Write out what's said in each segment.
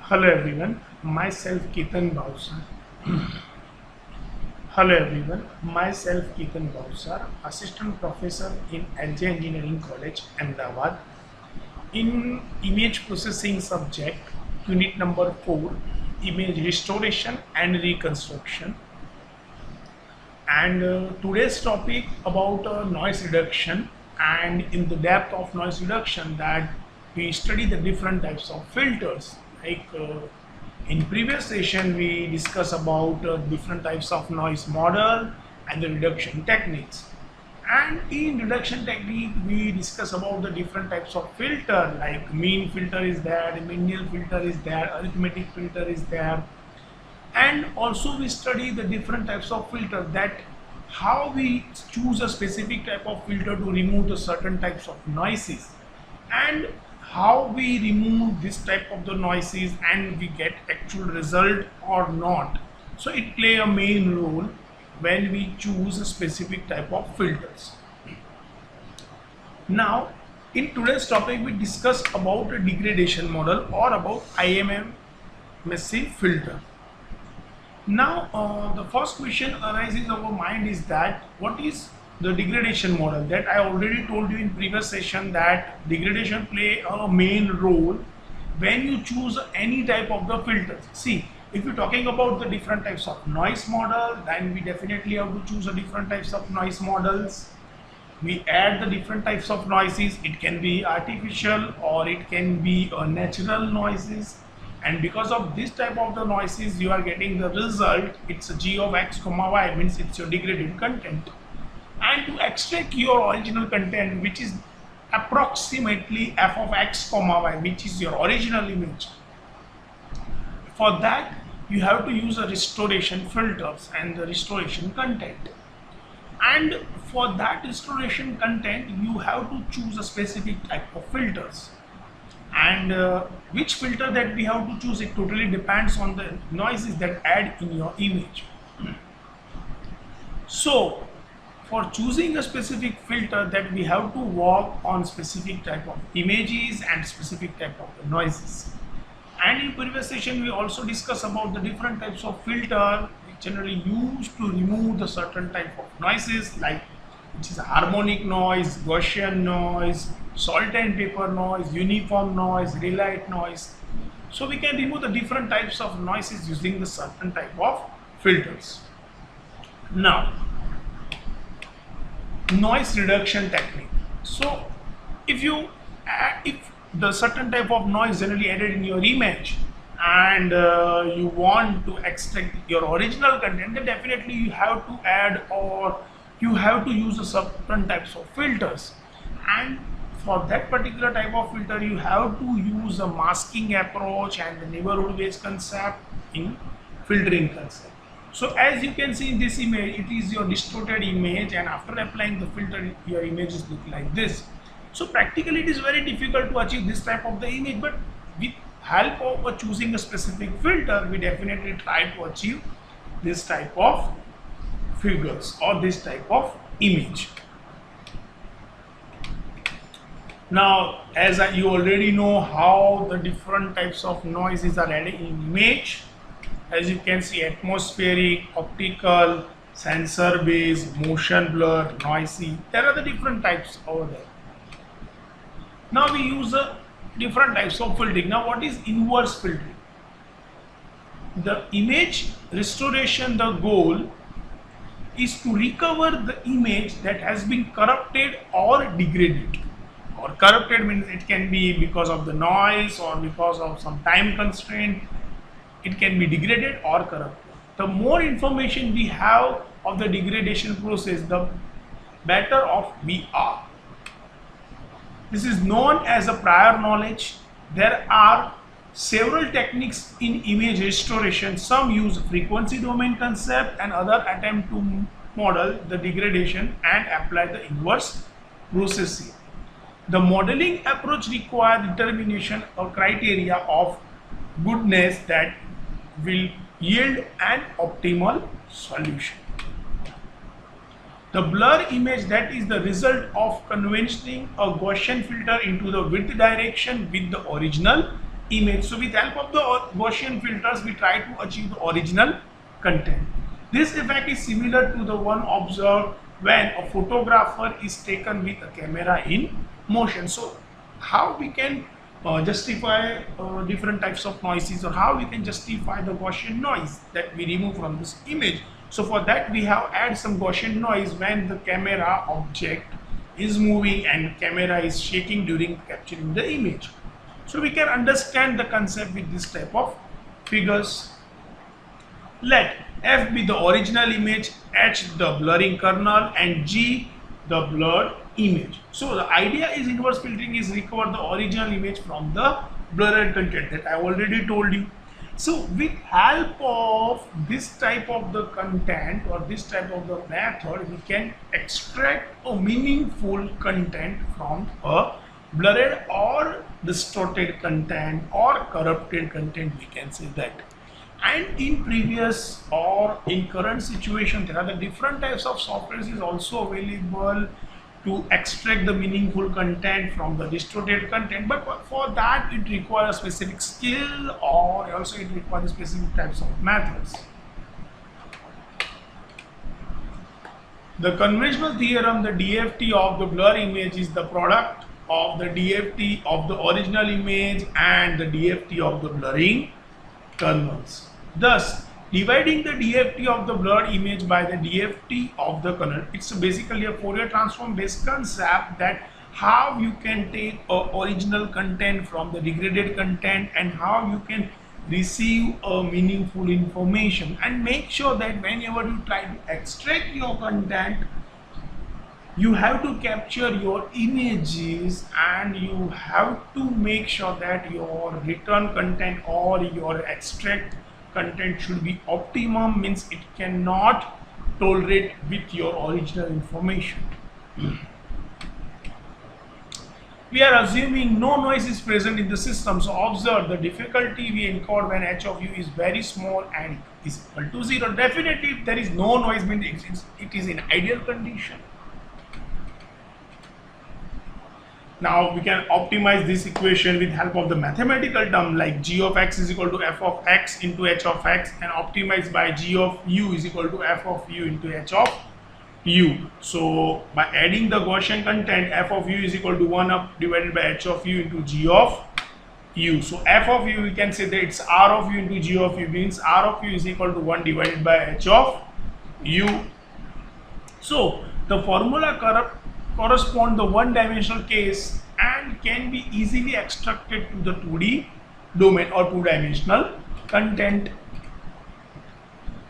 Hello everyone, myself Ketan Bhausar. Hello everyone, myself Ketan Bhausar, Assistant Professor in LJ Engineering College, Ahmedabad, in Image Processing subject, Unit number 4, Image Restoration and Reconstruction. And today's topic about noise reduction, and in the depth of noise reduction that we study the different types of filters. In previous session we discussed about different types of noise model and the reduction techniques, and in reduction technique we discuss about the different types of filter, like mean filter is there, median filter is there, arithmetic filter is there, and also we study the different types of filter, that how we choose a specific type of filter to remove the certain types of noises, and how we remove this type of the noises and we get actual result or not. So it play a main role when we choose a specific type of filters. Now in today's topic we discuss about a degradation model or about Mmse filter. Now the first question arises in our mind is that what is the degradation model? That I already told you in previous session that degradation play a main role when you choose any type of the filters. See, if you're talking about the different types of noise model, then we definitely have to choose a different types of noise models. We add the different types of noises. It can be artificial or it can be natural noises. And because of this type of the noises, you are getting the result. It's a g of x comma y, means it's your degraded content. And to extract your original content, which is approximately f of x comma y, which is your original image, for that you have to use a restoration filters and the restoration content. And for that restoration content you have to choose a specific type of filters, and which filter that we have to choose, it totally depends on the noises that add in your image. So for choosing a specific filter, that we have to work on specific type of images and specific type of the noises. And in previous session we also discussed about the different types of filter generally used to remove the certain type of noises, like which is harmonic noise, Gaussian noise, salt and pepper noise, uniform noise, relight noise. So we can remove the different types of noises using the certain type of filters. Now noise reduction technique. So if the certain type of noise generally added in your image, and you want to extract your original content, then definitely you have to add or you have to use a certain types of filters. And for that particular type of filter you have to use a masking approach and the neighborhood based concept in filtering concept. So as you can see in this image, it is your distorted image, and after applying the filter your images look like this. So practically it is very difficult to achieve this type of the image, but with help of choosing a specific filter we definitely try to achieve this type of figures or this type of image. Now as you already know how the different types of noises are added in image. As you can see, atmospheric, optical, sensor based, motion blur, noisy, there are the different types over there. Now we use different types of filtering. Now what is inverse filtering? The image restoration, the goal is to recover the image that has been corrupted or degraded. Or corrupted means it can be because of the noise or because of some time constraint. It can be degraded or corrupted. The more information we have of the degradation process, the better off we are. This is known as a prior knowledge. There are several techniques in image restoration. Some use frequency domain concept and other attempt to model the degradation and apply the inverse process here. The modeling approach requires determination or criteria of goodness that will yield an optimal solution. The blur image, that is the result of conventioning a Gaussian filter into the width direction with the original image. So with help of the Gaussian filters, we try to achieve the original content. This effect is similar to the one observed when a photographer is taken with a camera in motion. So how we can justify different types of noises, or how we can justify the Gaussian noise that we remove from this image. So for that we have add some Gaussian noise when the camera object is moving and camera is shaking during capturing the image. So we can understand the concept with this type of figures. Let F be the original image, H the blurring kernel, and G the blurred image. So the idea is inverse filtering is recover the original image from the blurred content that I already told you. So with help of this type of the content or this type of the method, we can extract a meaningful content from a blurred or distorted content or corrupted content, we can say that. And in previous or in current situation, there are the different types of softwares is also available to extract the meaningful content from the distorted content, but for that it requires a specific skill, or also it requires specific types of methods. The conventional theorem, the DFT of the blur image is the product of the DFT of the original image and the DFT of the blurring kernels. Thus, dividing the DFT of the blurred image by the DFT of the kernel, it's basically a Fourier transform based concept that how you can take original content from the degraded content and how you can receive a meaningful information, and make sure that whenever you try to extract your content, you have to capture your images and you have to make sure that your return content or your extract content should be optimum, means it cannot tolerate with your original information. We are assuming no noise is present in the system. So observe the difficulty we encounter when h of u is very small and is equal to 0. Definitely if there is no noise, means it is in ideal condition. Now we can optimize this equation with help of the mathematical term like g of x is equal to f of x into h of x, and optimize by g of u is equal to f of u into h of u. So by adding the Gaussian content, f of u is equal to 1 up divided by h of u into g of u. So f of u, we can say that it's r of u into g of u, means r of u is equal to 1 divided by h of u. So the formula correspond the one-dimensional case and can be easily extracted to the 2D domain or two-dimensional content.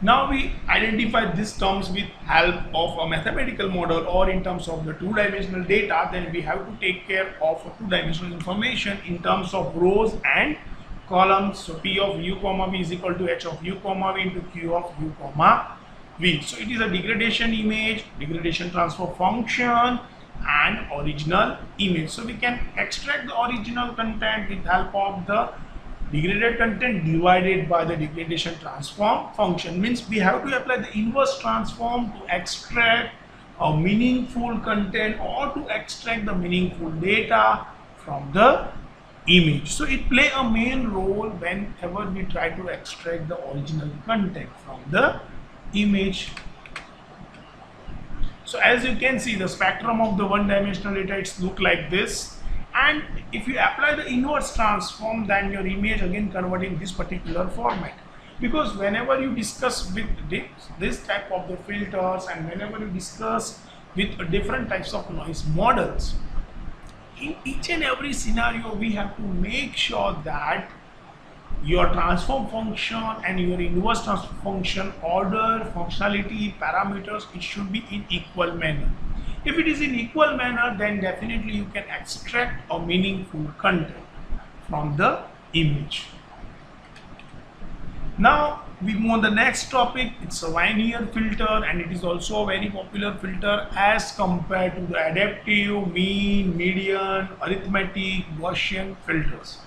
Now we identify these terms with help of a mathematical model or in terms of the two-dimensional data. Then we have to take care of two-dimensional information in terms of rows and columns. So P of u comma v is equal to h of u comma v into q of u comma v. So it is a degradation image, degradation transfer function, and original image. So we can extract the original content with help of the degraded content divided by the degradation transform function. Means we have to apply the inverse transform to extract a meaningful content or to extract the meaningful data from the image. So it play a main role whenever we try to extract the original content from the image. So as you can see, the spectrum of the one-dimensional data, it's look like this, and if you apply the inverse transform, then your image again convert in this particular format. Because whenever you discuss with this type of the filters and whenever you discuss with different types of noise models, in each and every scenario we have to make sure that your transform function and your inverse transform function order, functionality, parameters, it should be in equal manner. If it is in equal manner, then definitely you can extract a meaningful content from the image. Now we move on the next topic. It's a WEINER filter, and it is also a very popular filter as compared to the adaptive, mean, median, arithmetic, Gaussian filters.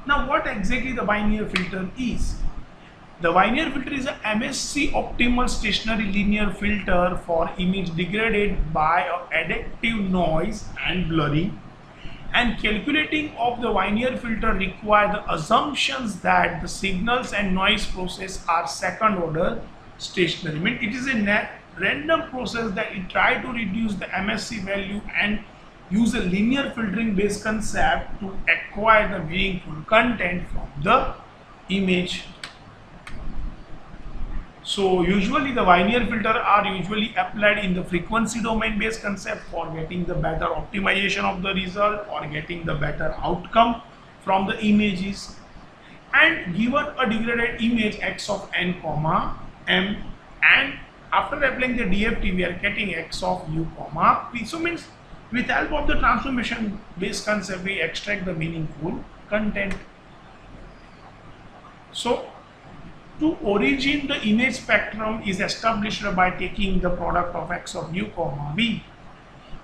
Now what exactly the WEINER filter is? The WEINER filter is a Mmse optimal stationary linear filter for image degraded by adaptive noise and blurring. And calculating of the Weiner filter require the assumptions that the signals and noise process are second order stationary. I mean, it is a random process that it try to reduce the MSC value and use a linear filtering based concept to acquire the meaningful content from the image. So usually the Weiner filter are usually applied in the frequency domain based concept for getting the better optimization of the result or getting the better outcome from the images. And given a degraded image x of n comma m, and after applying the DFT we are getting x of u comma p. So means with help of the transformation based concept we extract the meaningful content. So to origin the image spectrum is established by taking the product of x of u comma v.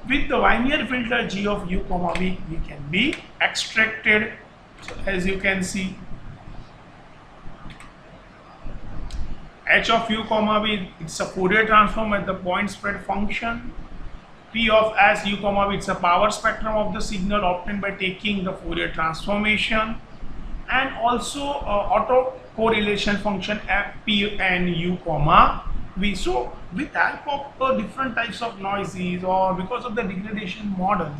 With the Weiner filter g of u comma v can be extracted. So as you can see, h of u comma v, it's a Fourier transform at the point spread function. P of s u comma v, it's a power spectrum of the signal obtained by taking the Fourier transformation, and also autocorrelation function f p and u comma v. So with help of different types of noises or because of the degradation model,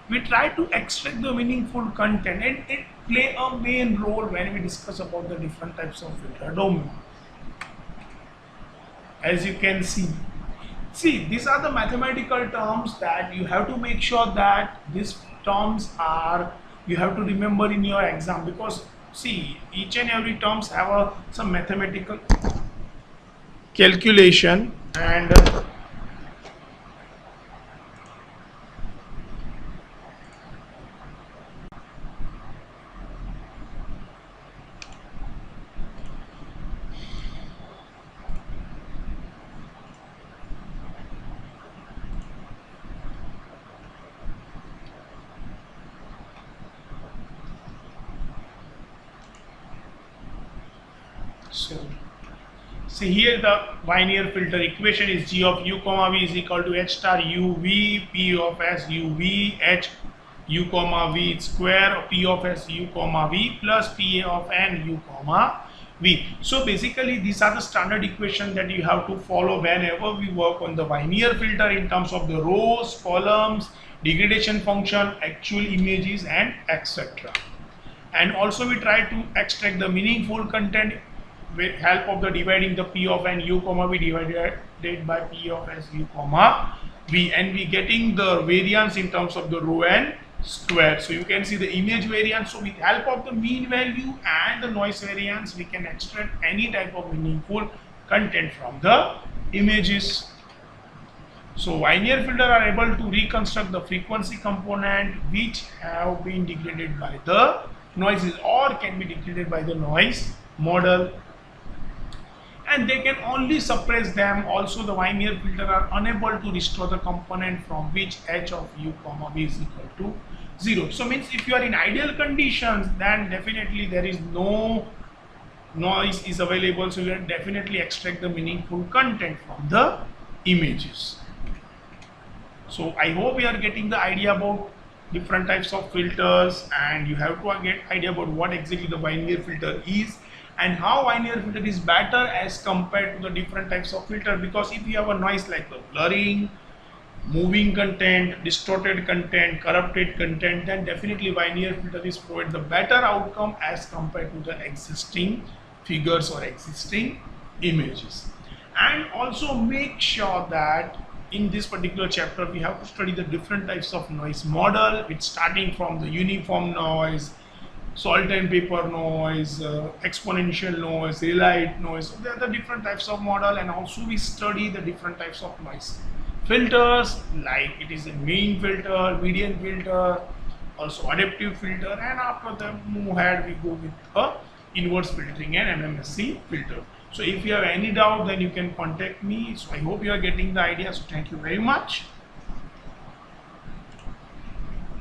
we try to extract the meaningful content, and it play a main role when we discuss about the different types of filter domain. As you can see, these are the mathematical terms that you have to make sure that these terms are, you have to remember in your exam, because see, each and every terms have some mathematical calculation, and so see here the Weiner filter equation is g of u comma v is equal to h star u v p of s u v h u comma v square p of s u comma v plus p of n u comma v. So basically these are the standard equation that you have to follow whenever we work on the Weiner filter in terms of the rows, columns, degradation function, actual images, and etc. And also we try to extract the meaningful content with help of the dividing the p of n u comma v divided by p of s u comma v, and we getting the variance in terms of the row n square. So you can see the image variance. So with help of the mean value and the noise variance we can extract any type of meaningful content from the images. So Weiner filter are able to reconstruct the frequency component which have been degraded by the noises or can be degraded by the noise model, and they can only suppress them. Also the Weiner filter are unable to restore the component from which h of u comma v is equal to 0. So means if you are in ideal conditions, then definitely there is no noise is available, so you can definitely extract the meaningful content from the images. So I hope you are getting the idea about different types of filters, and you have to get idea about what exactly the Weiner filter is and how Weiner filter is better as compared to the different types of filter. Because if you have a noise like the blurring, moving content, distorted content, corrupted content, then definitely Weiner filter is provide the better outcome as compared to the existing figures or existing images. And also make sure that in this particular chapter we have to study the different types of noise model, which starting from the uniform noise, salt and pepper noise, exponential noise, relight noise. So there are the different types of model, and also we study the different types of noise filters, like it is a mean filter, median filter, also adaptive filter, and after that move ahead we go with a inverse filtering and Mmse filter. So if you have any doubt, then you can contact me. So I hope you are getting the idea. So thank you very much.